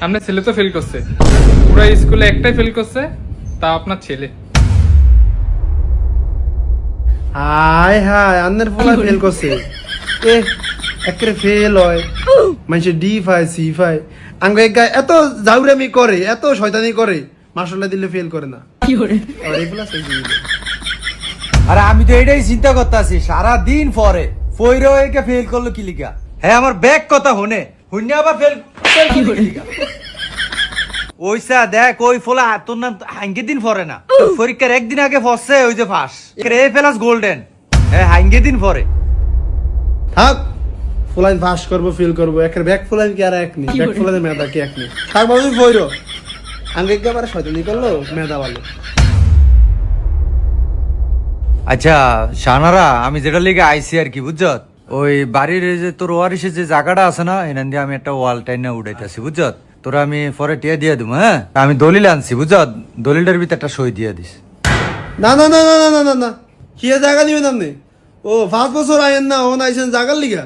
আপনার ছেলে তো ফেল করছে, পুরো স্কুলে একটাই ফেল করছে, তা আপনার ছেলে। হায় হায় আন্নের পোলা ফেল করছে। এ একরে ফেল হয়, মানুষে ডি পায় সি পায়, আঙ্গ এক গায়ে এত জাউরামি করে, এত শয়তানি করে, মার্শাল্লাহ দিলে ফেল করে না। আর এই পোলা সেই দিল। আরে আমি তো এটাই চিন্তা করতেছি, সারা দিন পরে ফইরো একে ফেল করলো কি লিগা? হ্যাঁ আমার ব্যাগ কথা হনে হুন্যা আবার ফেল কি লিগা? ওইসা দেখ ওই ফলা তোর নাম হাঙ্গে দিন পরে না, পরীক্ষার একদিন আগে ফসছে ওই যে ফাঁস এ প্লাস গোল্ডেন। হ্যাঁ হাঙ্গে দিন পরে থাক, ফুলাইন পাস করবো ফেল করবো, একের ব্যাক ফুলাইন কি আর এক নেই, ব্যাক ফুলাইন মেধা কি এক নেই। থাক বাবু ফইরো, আঙ্গ এক গায়ে শয়তানি করলো, মেধা ভালো। আচ্ছা শানারা, আমি যেটা লিগে আইসি আর কি বুঝছত, ওই বাড়ির এই যে তোর ওয়ারিসের যে জায়গাটা আছে না, এখান দিয়ে আমি একটা ওয়াল টাইনা উঠাইতেছি বুঝছত। তোরা আমি পরে টিয়া দিয়ে দিব। হ্যাঁ আমি দলিল আনছি বুঝছত, দলিলটার ভিতরে একটা সই দিয়ে দিস। না না না না না না না না, কি জায়গা দিবেন আপনি? ও 5 বছর আইন না, ও নাইছেন জায়গার লিগা।